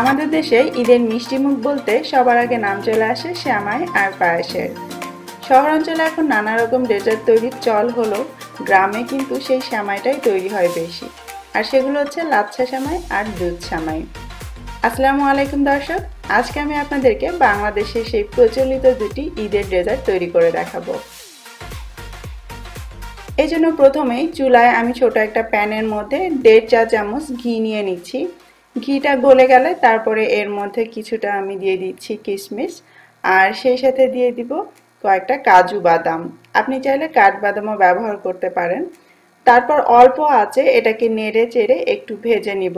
আমাদের দেশে ঈদের মিষ্টি মুখ বলতে সবার আগে নাম চলে আসে সেমাই আর পায়েসের। শহরাঞ্চলে এখন নানা রকম ডেজার্ট তৈরির চল হলো, গ্রামে কিন্তু সেই সেমাইটাই তৈরি হয় বেশি, আর সেগুলো হচ্ছে লাচ্ছা সেমাই আর দুধ সেমাই। আসসালামু আলাইকুম দর্শক, আজকে আমি আপনাদেরকে বাংলাদেশের সেই প্রচলিত দুটি ঈদের ডেজার্ট তৈরি করে দেখাবো। এই জন্য প্রথমেই চুলায় আমি ছোট একটা প্যানের মধ্যে 1.5 চা চামচ ঘি নিয়ে নিচ্ছি। ঘিটা গলে গেলে তারপরে এর মধ্যে কিছুটা আমি দিয়ে দিচ্ছি কিশমিশ, আর সেই সাথে দিয়ে দিব কয়েকটা কাজু বাদাম। আপনি চাইলে কাঠবাদামও ব্যবহার করতে পারেন। তারপর অল্প আঁচে এটাকে নেড়ে চেড়ে একটু ভেজে নিব।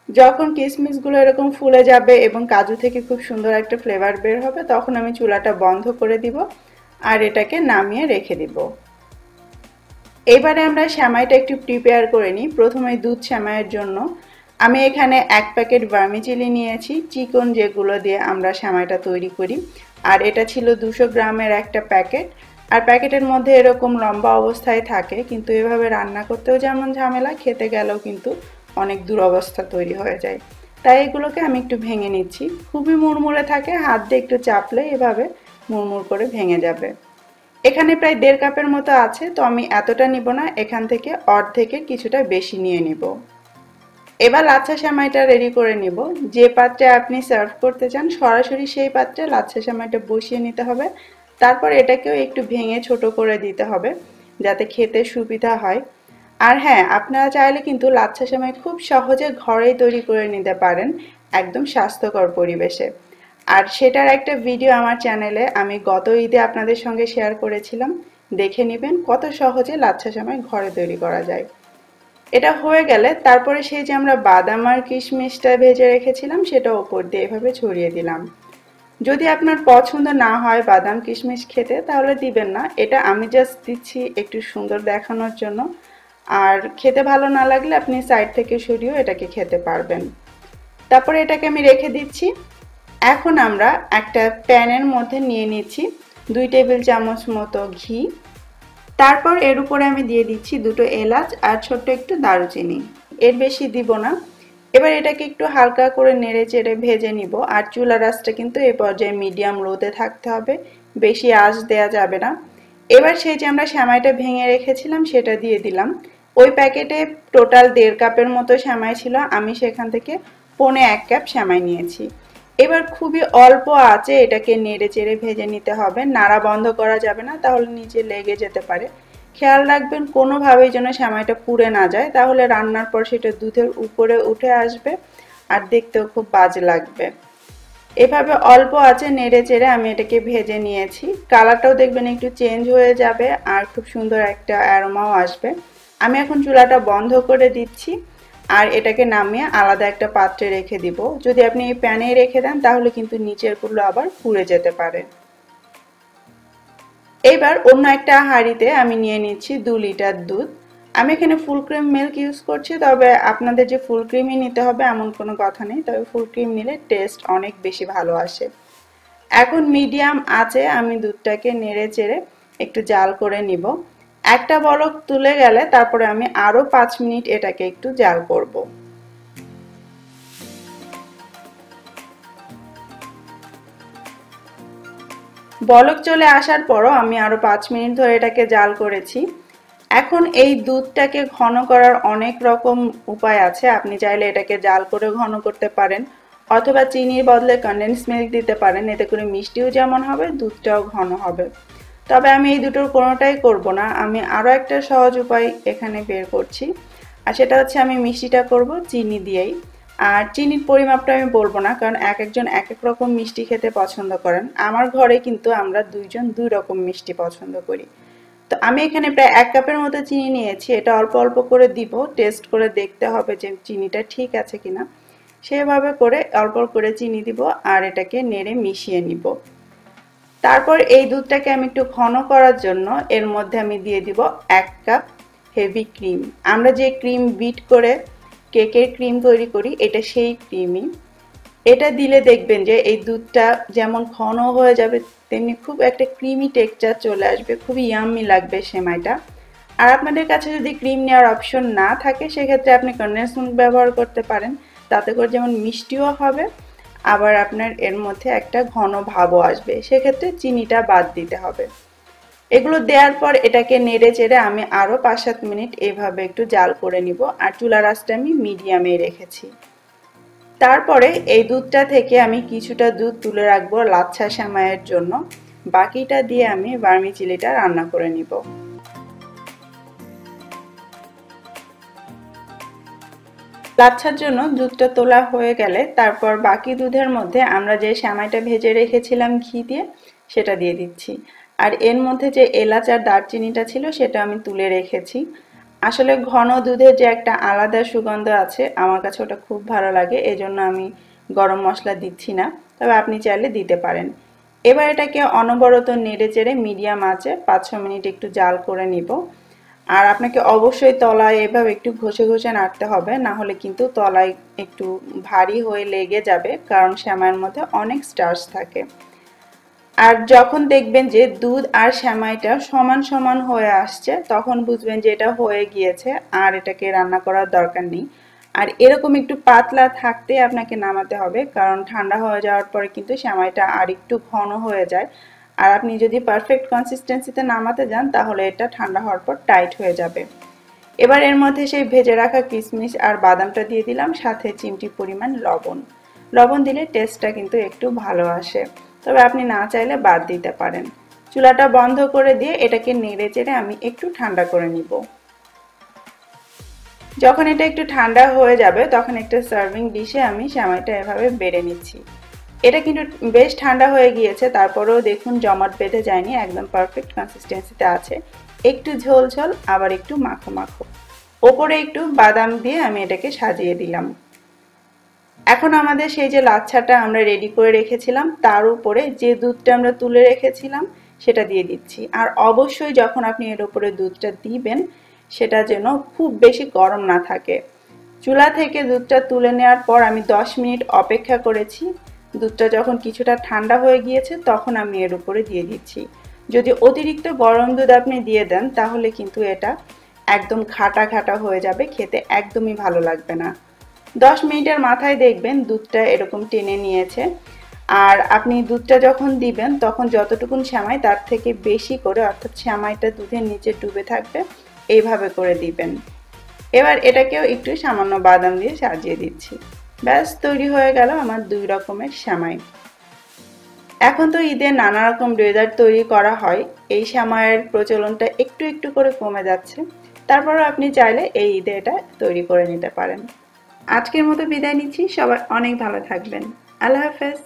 যখন কিশমিশগুলো এরকম ফুলে যাবে এবং কাজু থেকে খুব সুন্দর একটা ফ্লেভার বের হবে, তখন আমি চুলাটা বন্ধ করে দিব আর এটাকে নামিয়ে রেখে দিব। এবারে আমরা সেমাইটা একটু প্রিপেয়ার করে নিই। প্রথমে দুধ সেমাইয়ের জন্য আমি এখানে 1 প্যাকেট ভার্মিচেলি নিয়েছি, চিকন যেগুলো দিয়ে আমরা সেমাইটা তৈরি করি, আর এটা ছিল 200 গ্রামের একটা প্যাকেট। আর প্যাকেটের মধ্যে এরকম লম্বা অবস্থায় থাকে, কিন্তু এভাবে রান্না করতেও যেমন ঝামেলা, খেতে গেলেও কিন্তু অনেক দুরবস্থা তৈরি হয়ে যায়। তাই এগুলোকে আমি একটু ভেঙে নিচ্ছি। খুবই মুড়মুড়ে থাকে, হাত দিয়ে একটু চাপলে এভাবে মুড়মুড় করে ভেঙে যাবে। এখানে প্রায় 1.5 কাপের মতো আছে, তো আমি এতটা নিব না, এখান থেকে অর্ধেকের কিছুটা বেশি নিয়ে নিব। এবার লাচ্ছা সেমাইটা রেডি করে নিব। যে পাত্রে আপনি সার্ভ করতে চান সরাসরি সেই পাত্রে লাচ্ছা সেমাইটা বসিয়ে নিতে হবে। তারপর এটাকেও একটু ভেঙে ছোট করে দিতে হবে যাতে খেতে সুবিধা হয়। আর হ্যাঁ, আপনারা চাইলে কিন্তু লাচ্ছা সেমাই খুব সহজে ঘরেই তৈরি করে নিতে পারেন, একদম স্বাস্থ্যকর পরিবেশে। আর সেটার একটা ভিডিও আমার চ্যানেলে আমি গত ঈদে আপনাদের সঙ্গে শেয়ার করেছিলাম, দেখে নেবেন কত সহজে লাচ্ছা সেমাই ঘরে তৈরি করা যায়। এটা হয়ে গেলে তারপরে সেই যে আমরা বাদাম আর কিশমিশটা ভেজে রেখেছিলাম সেটা উপর দিয়ে এভাবে ছড়িয়ে দিলাম। যদি আপনার পছন্দ না হয় বাদাম কিশমিশ খেতে তাহলে দিবেন না, এটা আমি জাস্ট দিচ্ছি একটু সুন্দর দেখানোর জন্য। আর খেতে ভালো না লাগলে আপনি সাইড থেকে সরিয়েও এটাকে খেতে পারবেন। তারপরে এটাকে আমি রেখে দিচ্ছি। এখন আমরা একটা প্যানের মধ্যে নিয়ে নিচ্ছি 2 টেবিল চামচ মতো ঘি। তারপর এর উপরে আমি দিয়ে দিচ্ছি 2টো এলাচ আর ছোট্ট একটু দারুচিনি, এর বেশি দিব না। এবার এটাকে একটু হালকা করে নেড়ে চেড়ে ভেজে নিব। আর চুলার আঁচটা কিন্তু এই পর্যায়ে মিডিয়াম লোতে থাকতে হবে, বেশি আঁচ দেওয়া যাবে না। এবার সেই যে আমরা সেমাইটা ভেঙে রেখেছিলাম সেটা দিয়ে দিলাম। ওই প্যাকেটে টোটাল 1.5 কাপের মতো সেমাই ছিল, আমি সেখান থেকে 1.25 কাপ সেমাই নিয়েছি। এবার খুবই অল্প আঁচে এটাকে নেড়ে চেড়ে ভেজে নিতে হবে, নাড়া বন্ধ করা যাবে না, তাহলে নিচে লেগে যেতে পারে। খেয়াল রাখবেন কোনোভাবেই যেন সেমাইটা পুড়ে না যায়, তাহলে রান্নার পর সেটা দুধের উপরে উঠে আসবে আর দেখতেও খুব বাজে লাগবে। এভাবে অল্প আঁচে নেড়ে চেড়ে আমি এটাকে ভেজে নিয়েছি। কালারটাও দেখবেন একটু চেঞ্জ হয়ে যাবে আর খুব সুন্দর একটা অ্যারোমাও আসবে। আমি এখন চুলাটা বন্ধ করে দিচ্ছি আর এটাকে নামিয়ে আলাদা একটা পাত্রে রেখে দিব। যদি আপনি এই প্যানে রেখে দেন তাহলে কিন্তু নিচেরগুলো আবার পুড়ে যেতে পারে। এবার অন্য একটা হাঁড়িতে আমি নিয়ে নিচ্ছি 2 লিটার দুধ। আমি এখানে ফুল ক্রিম মিল্ক ইউজ করছি, তবে আপনাদের যে ফুল ক্রিমই নিতে হবে এমন কোনো কথা নেই, তবে ফুল ক্রিম নিলে টেস্ট অনেক বেশি ভালো আসে। এখন মিডিয়াম আঁচে আমি দুধটাকে নেড়ে চেড়ে একটু জাল করে নিব। একটা বলক তুলে গেলে তারপরে আমি আরো 5 মিনিট এটাকে একটু জাল করব। বলক চলে আসার পরও আমি আরো 5 মিনিট ধরে এটাকে জাল করেছি। এখন এই দুধটাকে ঘন করার অনেক রকম উপায় আছে। আপনি চাইলে এটাকে জাল করে ঘন করতে পারেন, অথবা চিনির বদলে কনডেন্স মিল্ক দিতে পারেন, এতে করে মিষ্টিও যেমন হবে দুধটাও ঘন হবে। তবে আমি এই দুটোর কোনোটাই করব না, আমি আরও একটা সহজ উপায় এখানে বের করছি। আর সেটা হচ্ছে আমি মিষ্টিটা করব চিনি দিয়েই। আর চিনির পরিমাপটা আমি বলবো না, কারণ এক একজন এক এক রকম মিষ্টি খেতে পছন্দ করেন। আমার ঘরে কিন্তু আমরা দুইজন 2 রকম মিষ্টি পছন্দ করি। তো আমি এখানে প্রায় 1 কাপের মতো চিনি নিয়েছি, এটা অল্প অল্প করে দিব, টেস্ট করে দেখতে হবে যে চিনিটা ঠিক আছে কিনা। সেভাবে করে অল্প করে চিনি দিব আর এটাকে নেড়ে মিশিয়ে নিব। তারপর এই দুধটাকে আমি একটু ঘন করার জন্য এর মধ্যে আমি দিয়ে দিব 1 কাপ হেভি ক্রিম। আমরা যে ক্রিম বিট করে কেকের ক্রিম তৈরি করি এটা সেই ক্রিমই। এটা দিলে দেখবেন যে এই দুধটা যেমন ঘন হয়ে যাবে তেমনি খুব একটা ক্রিমি টেক্সচার চলে আসবে, খুবই ইয়াম্মি লাগবে সেমাইটা। আর আপনাদের কাছে যদি ক্রিম নেওয়ার অপশন না থাকে সেক্ষেত্রে আপনি কনডেন্স মিল্ক ব্যবহার করতে পারেন। তাতে করে যেমন মিষ্টিও হবে, আবার আপনার এর মধ্যে একটা ঘন ভাবও আসবে। সেক্ষেত্রে চিনিটা বাদ দিতে হবে। এগুলো দেওয়ার পর এটাকে নেড়ে চেড়ে আমি আরও 5-7 মিনিট এইভাবে একটু জাল করে নিব। আর চুলার আঁচটা আমি মিডিয়ামে রেখেছি। তারপরে এই দুধটা থেকে আমি কিছুটা দুধ তুলে রাখবো লাচ্ছা সেমাইয়ের জন্য। বাকিটা দিয়ে আমি ভার্মিচেলিটা রান্না করে নিব। লাচ্ছার জন্য দুধটা তোলা হয়ে গেলে তারপর বাকি দুধের মধ্যে আমরা যে সেমাইটা ভেজে রেখেছিলাম ঘি দিয়ে, সেটা দিয়ে দিচ্ছি। আর এর মধ্যে যে এলাচ আর দারচিনিটা ছিল সেটা আমি তুলে রেখেছি। আসলে ঘন দুধের যে একটা আলাদা সুগন্ধ আছে, আমার কাছে ওটা খুব ভালো লাগে, এজন্য আমি গরম মশলা দিচ্ছি না, তবে আপনি চাইলে দিতে পারেন। এবার এটাকে অনবরত নেড়ে চেড়ে মিডিয়াম আঁচে 5-6 মিনিট একটু জাল করে নিব। আর আপনাকে অবশ্যই তলায় এভাবে একটু ঘষে ঘষে নাড়তে হবে, না হলে কিন্তু তলায় একটু ভারী হয়ে লেগে যাবে, কারণ সেমাইয়ের মধ্যে অনেক স্টার্চ থাকে। আর যখন দেখবেন যে দুধ আর সেমাইটা সমান সমান হয়ে আসছে, তখন বুঝবেন যে এটা হয়ে গিয়েছে আর এটাকে রান্না করার দরকার নেই। আর এরকম একটু পাতলা থাকতে আপনাকে নামাতে হবে, কারণ ঠান্ডা হয়ে যাওয়ার পরে কিন্তু সেমাইটা আর একটু ঘন হয়ে যায়। আর আপনি যদি পারফেক্ট কনসিস্টেন্সিতে নামাতে যান তাহলে এটা ঠান্ডা হওয়ার পর টাইট হয়ে যাবে। এবার এর মধ্যে সেই ভেজে রাখা কিশমিশ আর বাদামটা দিয়ে দিলাম, সাথে চিমটি পরিমাণ লবণ। লবণ দিলে টেস্টটা কিন্তু একটু ভালো আসে, তবে আপনি না চাইলে বাদ দিতে পারেন। চুলাটা বন্ধ করে দিয়ে এটাকে নেড়ে চেড়ে আমি একটু ঠান্ডা করে নিব। যখন এটা একটু ঠান্ডা হয়ে যাবে তখন একটা সার্ভিং ডিশে আমি সেমাইটা এভাবে বেড়ে নিচ্ছি। এটা কিন্তু বেশ ঠান্ডা হয়ে গিয়েছে, তারপরেও দেখুন জমাট বেঁধে যায়নি, একদম পারফেক্ট কনসিস্টেন্সিতে আছে। একটু ঝোল ঝোল আবার একটু মাখো মাখো। ওপরে একটু বাদাম দিয়ে আমি এটাকে সাজিয়ে দিলাম। এখন আমাদের সেই যে লাচ্ছাটা আমরা রেডি করে রেখেছিলাম তার উপরে যে দুধটা আমরা তুলে রেখেছিলাম সেটা দিয়ে দিচ্ছি। আর অবশ্যই যখন আপনি এর উপরে দুধটা দিবেন সেটা যেন খুব বেশি গরম না থাকে। চুলা থেকে দুধটা তুলে নেওয়ার পর আমি 10 মিনিট অপেক্ষা করেছি। দুধটা যখন কিছুটা ঠান্ডা হয়ে গিয়েছে তখন আমি এর উপরে দিয়ে দিচ্ছি। যদি অতিরিক্ত গরম দুধ আপনি দিয়ে দেন তাহলে কিন্তু এটা একদম ঘাটা ঘাটা হয়ে যাবে, খেতে একদমই ভালো লাগবে না। 10 মিনিটের মাথায় দেখবেন দুধটা এরকম টেনে নিয়েছে। আর আপনি দুধটা যখন দিবেন তখন যতটুকুন সেমাই তার থেকে বেশি করে, অর্থাৎ সেমাইটা দুধের নিচে ডুবে থাকবে, এইভাবে করে দিবেন। এবার এটাকেও একটু সামান্য বাদাম দিয়ে সাজিয়ে দিচ্ছি। ব্যাস তৈরি হয়ে গেল আমার 2 রকমের সেমাই। এখন তো ঈদে নানা রকম ডেজার্ট তৈরি করা হয়, এই সেমাইয়ের প্রচলনটা একটু একটু করে কমে যাচ্ছে, তারপরও আপনি চাইলে এই ঈদে এটা তৈরি করে নিতে পারেন। আজকের মতো বিদায় নিচ্ছি, সবাই অনেক ভালো থাকবেন। আল্লাহ হাফেজ।